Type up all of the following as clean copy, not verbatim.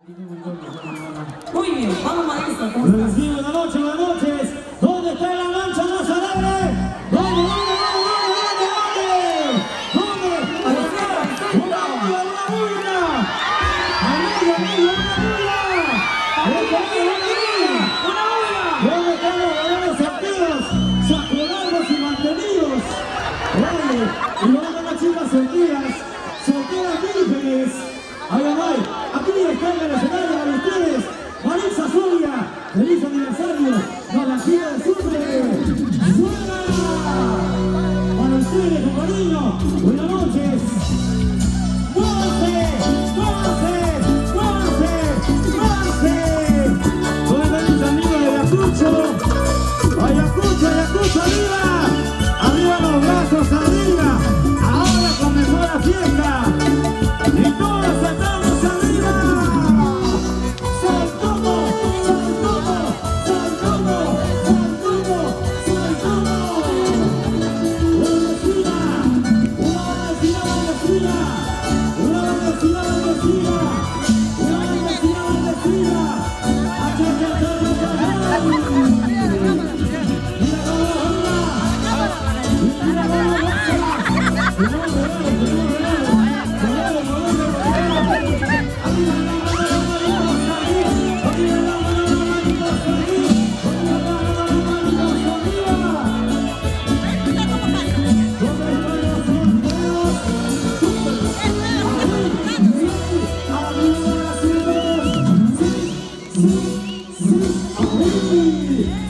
Muy bien, vamos maestro, ¿cómo estás? Sí, buenas noches, buenas noches. ¿Dónde está la mancha más alegre? ¿Dónde? ¡Una bulla! ¡Amigo, ¿dónde están los balones activos, saturados y mantenidos? Oye, y ¿dónde están las chicas solteras vírgenes? Ahí va, aquí está en el escenario para ustedes. Marisa Soria, feliz aniversario, con la gira de siempre. ¡Suena! Para ustedes, con cariño, buenas noches. ¡Muévanse! ¿Dónde están mis amigos de Ayacucho? Ayacucho, arriba. Arriba los brazos, arriba. Ahora comenzó la fiesta. Y todos saltamos arriba.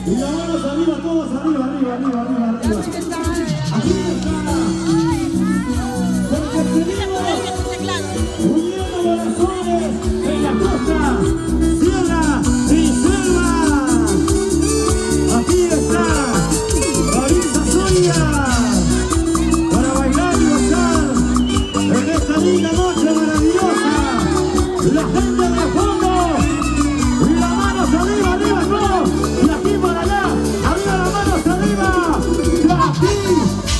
Y las manos arriba, todos arriba. Aquí está. Porque seguimos uniendo corazones en la costa, sierra y selva. Aquí está Marisa Soria para bailar y gozar en esta linda noche maravillosa. La gente de fondo. Y las manos arriba, todos. Y aquí para allá. Arriba las manos arriba. De aquí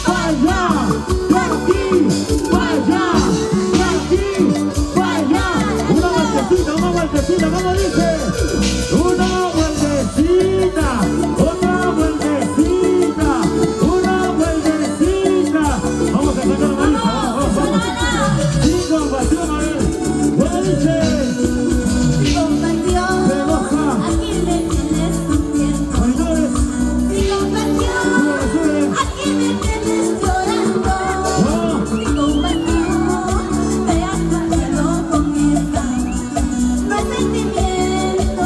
para allá. De aquí para allá. De aquí para allá. Una vueltecita, ¿cómo dice? Una vueltecita. Otra vueltecita. Una vueltecita. Vamos a sacar la Marisa. Vamos. Cinco, pasión, a ver. ¿Cómo dice? Sentimiento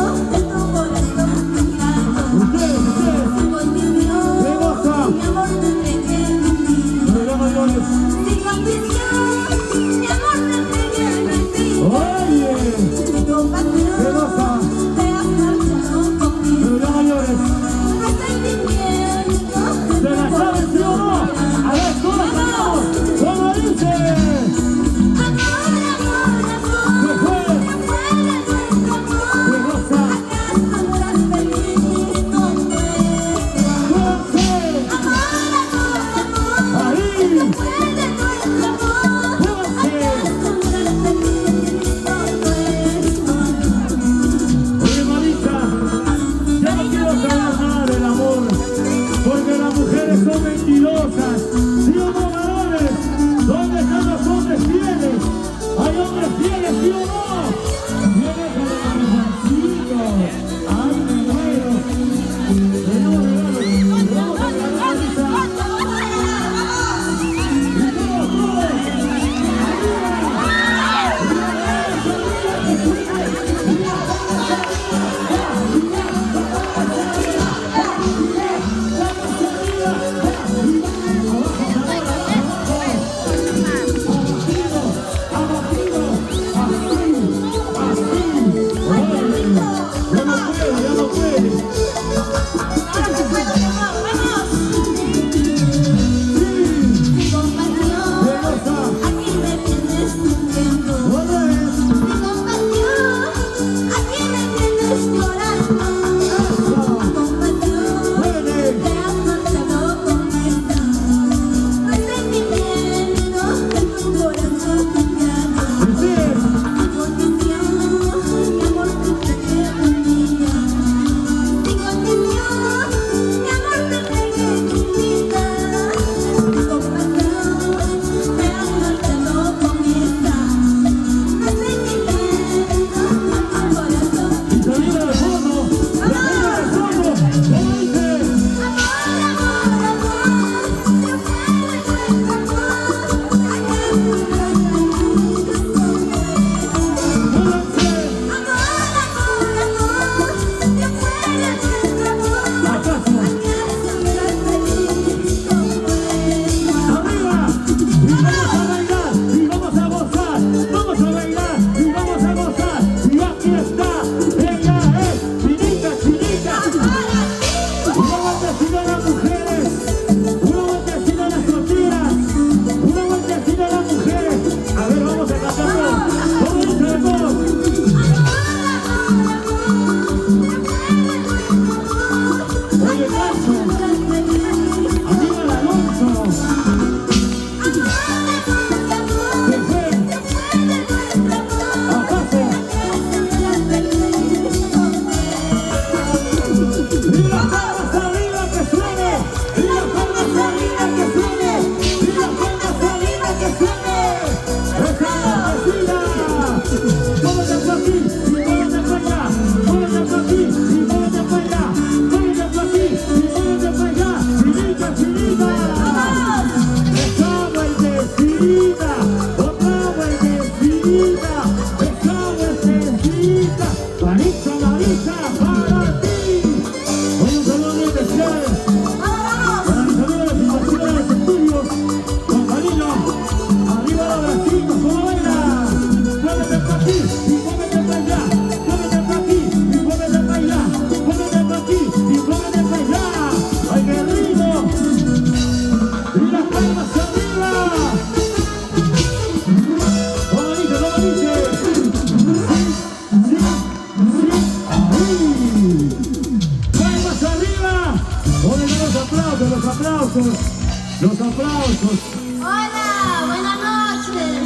aplausos. Hola, buenas noches.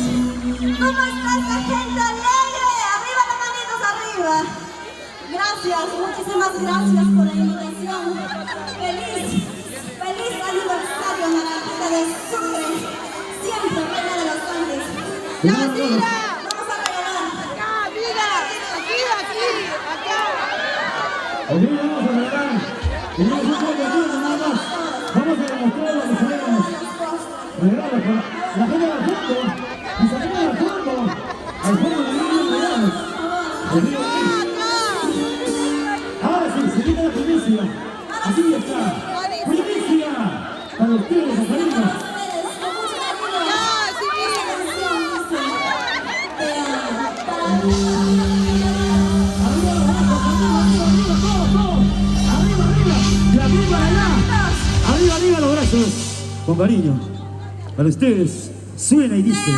¿Cómo está esta gente alegre? Arriba las manitos arriba. Gracias, muchísimas gracias por la invitación. Feliz aniversario, Naranjita de Sucre. Siempre reina de los Andes. ¡Ya, tira! Vamos a regalar. Acá, mira. Aquí, acá. Aquí vamos a regalar. Y no se puede aquí nada más. Vamos a demostrar lo que sabemos. Regalos para la gente del fondo. Y salimos al fondo. Al fondo de los regalos. Ahora sí, se quita la primicia. Así está. Primicia. Para ustedes, los amigos. Arriba los brazos, con cariño, para ustedes, suena y dice.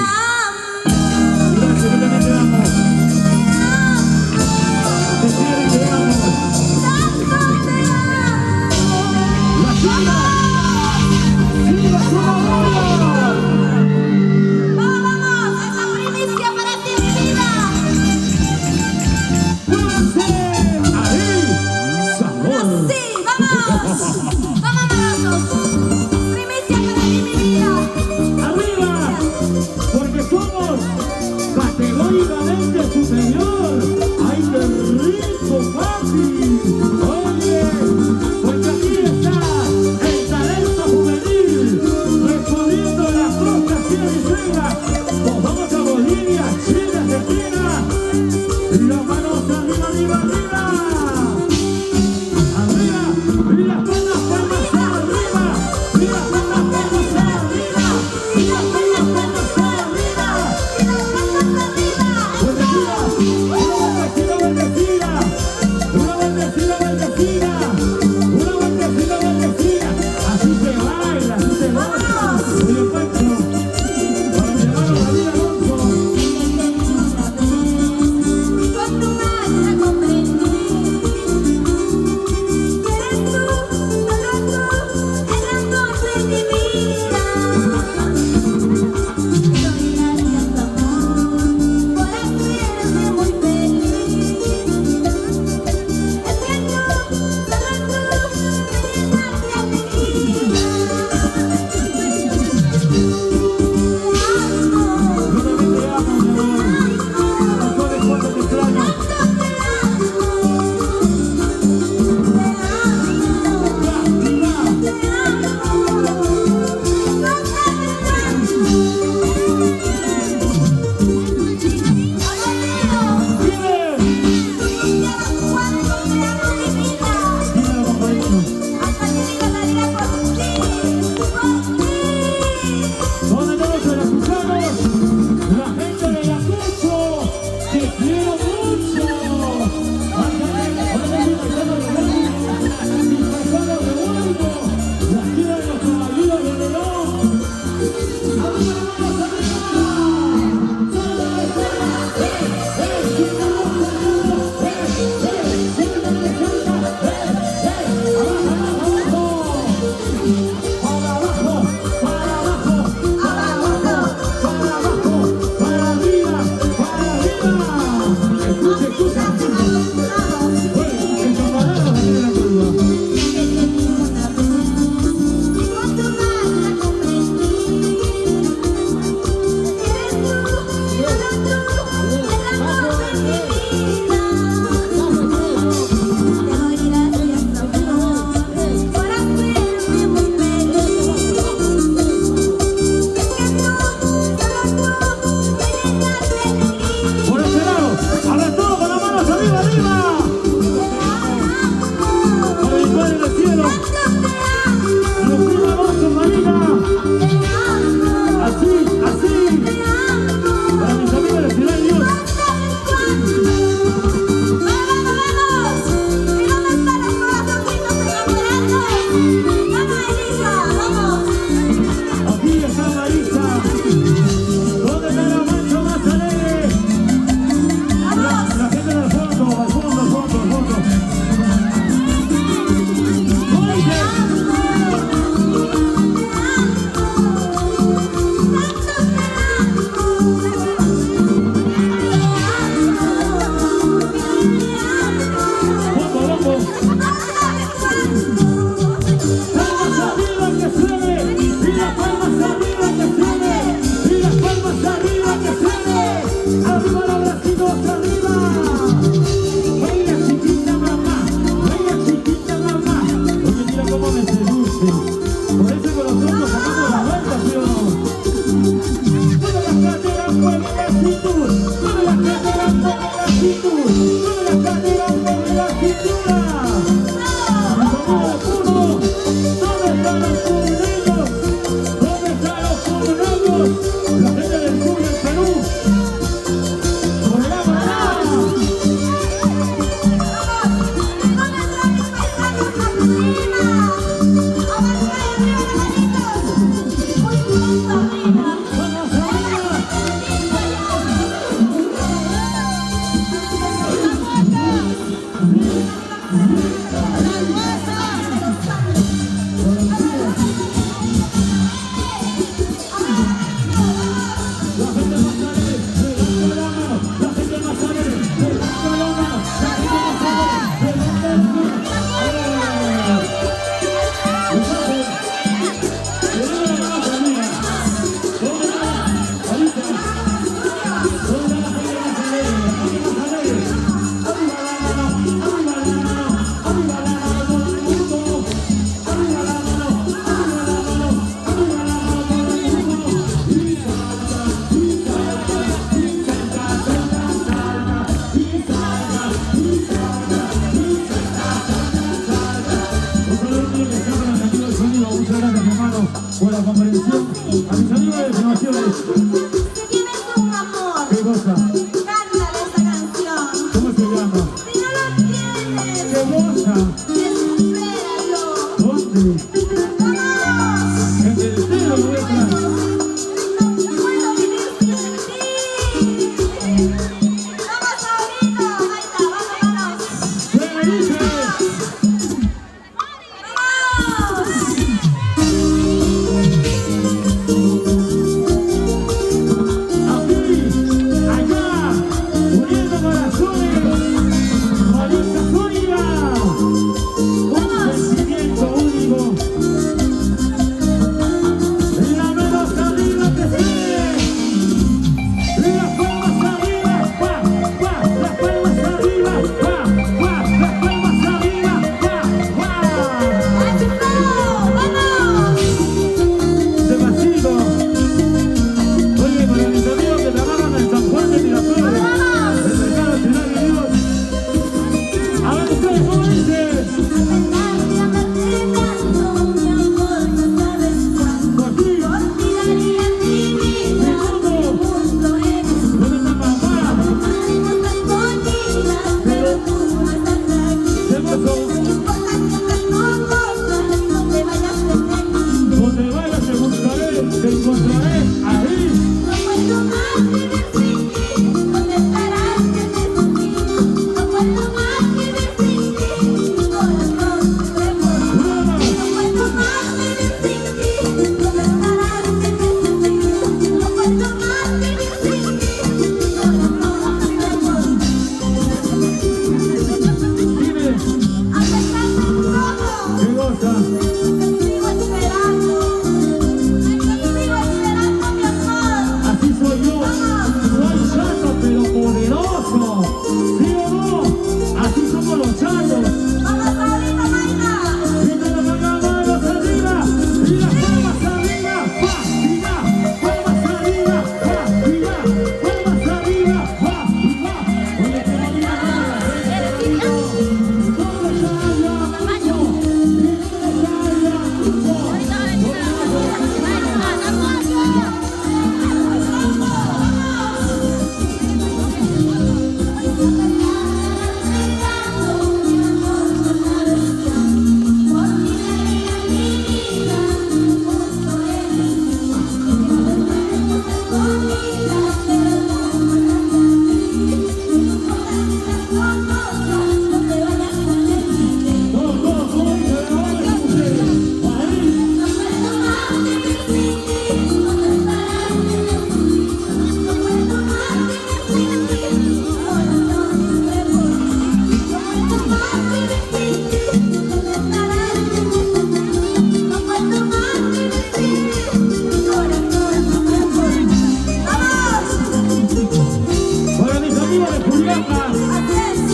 Gracias, que también te damos. Te quiero y te amo. La chica, ¡viva su amor! ¡Vamos! ¡Esa primicia para ti, mi vida! ¡Pónganse ahí, sabor! ¡Sí, vamos! ¡Vamos! ¡Primicia para ti, mi vida! ¡Arriba! Porque somos categóricamente superior. ¡Ay, qué rico, papi! Oye, porque aquí está el talento juvenil, respondiendo las costas que entrega. Nos vamos a Bolivia, Chile, Argentina. Y las manos arriba, arriba, arriba. Arriba, y las palmas arriba. Y las palmas arriba. Y las palmas arriba. Bendecida, una bendecida, una bendecida, una bendecida, bendecida. Así se baila, así se goza. Oye, Pancho, para mi hermano David Alonso. Con tu comprensión. A mis amigos de Filmaciones. Si tienes un amor, ¿Qué cosa? cántale esta canción. ¿Cómo se llama? Si no lo tienes, ¿Qué cosa? espéralo. ¿Dónde? ¡Vamos! En el cielo nuestra. No puedo vivir sin ti. Vamos, Saurito. Ahí está, vamos. ¡Se dice!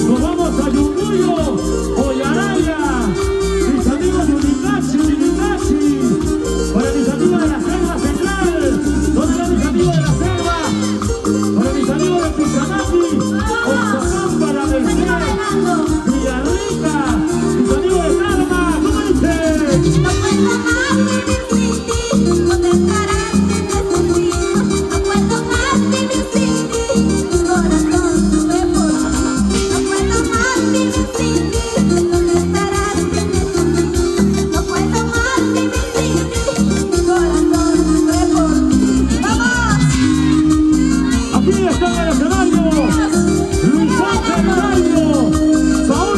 Nos vamos a Yunguyo, Ollaraya, mis amigos de Unicachi, para mis amigos de la Selva Central, ¿dónde están mis amigos de la Selva? Para mis amigos de Pichanaki, Oxocampa, La Merced, Villarrica, mis amigos de Tarma, ¿cómo dice? No puedo más vivir sin ti, ¿dónde estarás en ese día? No puedo más vivir sin ti, mi corazón sufre por ti. No puedo más vivir sin ti, ¿dónde estarás en ese día? No puedo más vivir sin ti, mi corazón sufre por ti. ¡Vamos! Aquí está el escenario, Luis Ángel Mario, Saúl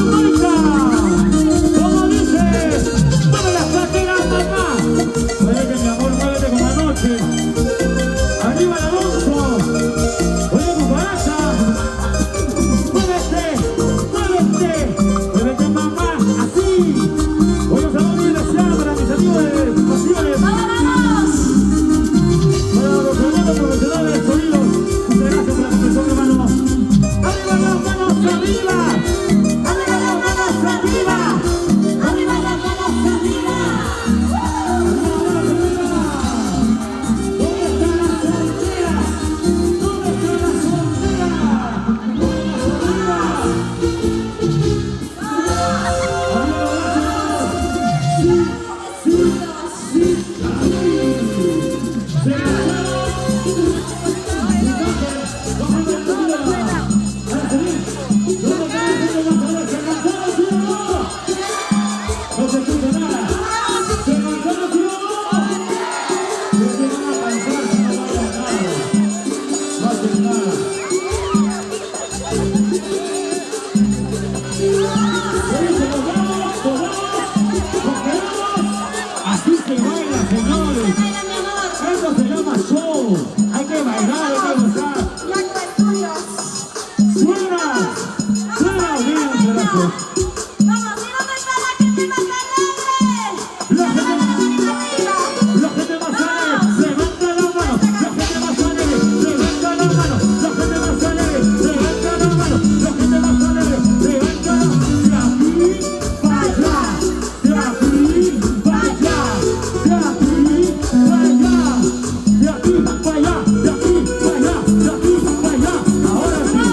muchachos. Vamos, ¿y dónde está la gente más alegre? La gente ¡Levanta la manito arriba! La gente más alegre, levanta la mano. La gente más alegre, levanta la mano. La gente más alegre, levanta la mano. La gente más alegre, levanta la mano. De aquí para allá, de aquí para allá, de aquí para allá, de aquí para allá, de aquí para allá, de aquí para allá. Ahora sí,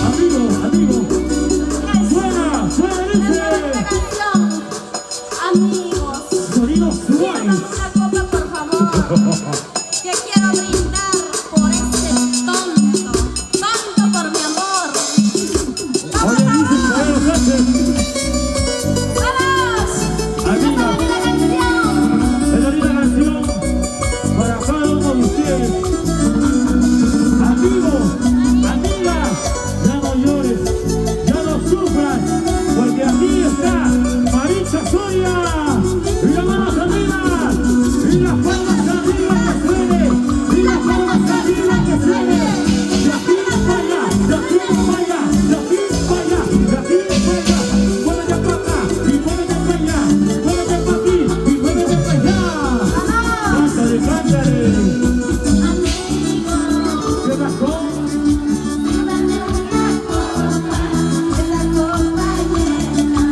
amigo, suena, dice. Esta canción, amigos, Sonido suave. sirvan una copa, por favor. Que quiero brindar por este tonto por mi amor. Oye, dice Isabel Sánchez, ¡Vamos! amiga, ¡Esta es la canción! es la linda canción para cada uno de ustedes. Amigo, amiga, ya no llores, ya no sufras, porque aquí está Maritza Soria. Y las manos arriba, y las palmas arriba que suene, y las palmas arriba que suene. De aquí para allá, de aquí para allá, de aquí para allá, de aquí para allá. Muévete para acá y muévete para allá, muévete para aquí y muévete para allá. Cántale, cántale. ¿Qué pasó? Dame una copa, esa copa llena,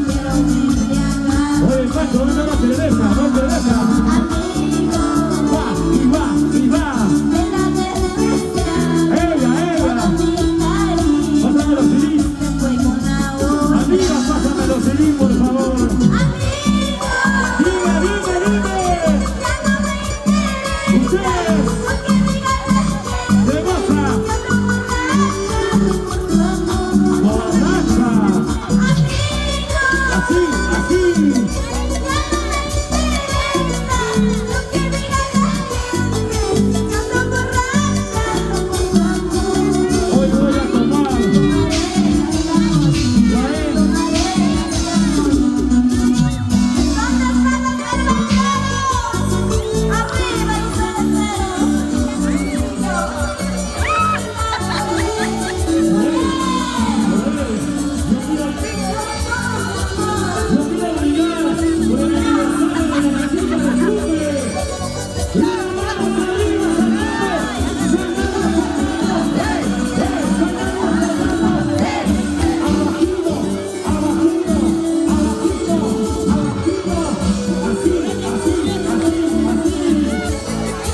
quiero embriagar. Oye, Pancho, no te deja, no te deja. Amigo, Va, y va, y va. de la desgracia, Ella, mi cariño, pásame los CD. se fue con la otra. Amiga, pásame los CD, por favor. Amigo, Dime. ya no me interesa Ustedes, lo que diga la gente. de goza, Yo no borracha por tu amor. borracha. Amigo, Así, así. ya no me interesa lo que diga la gente. Yo no borracha por tu amor. Hoy voy a tomar. Ya es.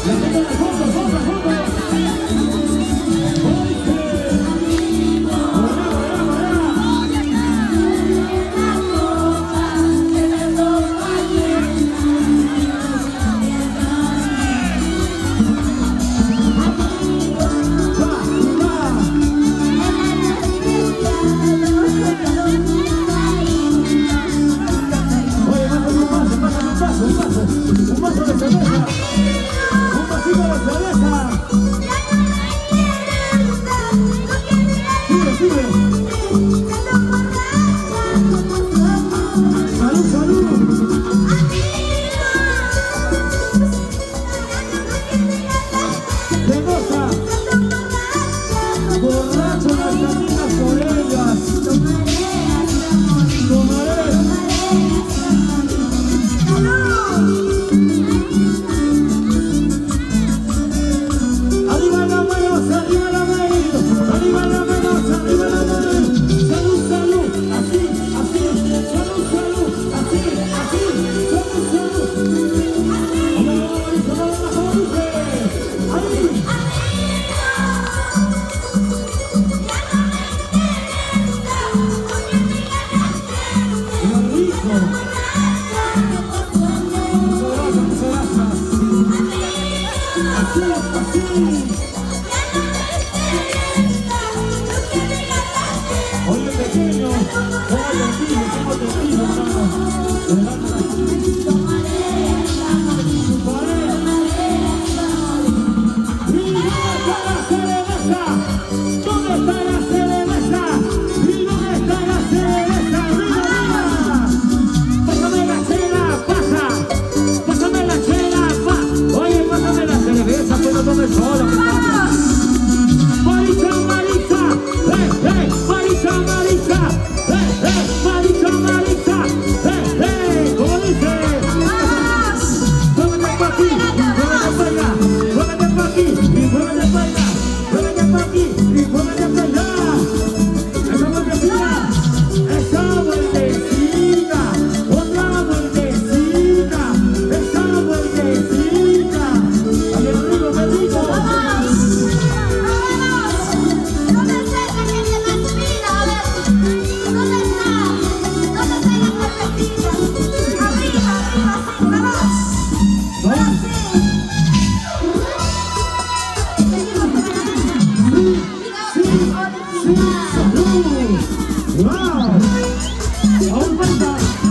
¿Dónde están los cerveceros? ¡Arriba los Un vaso de cerveza. Un vasito de cerveza. Sube. Salud. De goza. Borracho las caminas por ellas. Tomaré. Arriba la mano, arriba la mano, arriba la mano, arriba la mano. Salud, así, salud, así, salud. Vamos, dice. Ahí. Qué rico. Muchas gracias. Así. Oye, pequeño, tengo testigo, hermano. ¿Dónde está la cerveza? ¿Y dónde está la cerveza? ¡Arriba! ¡Pásame la chela! ¡Pásame la chela! Oye, pásame la cerveza, que no tomes solo. Maritza, Maritza, Maritza, ¡Wow! Aún falta.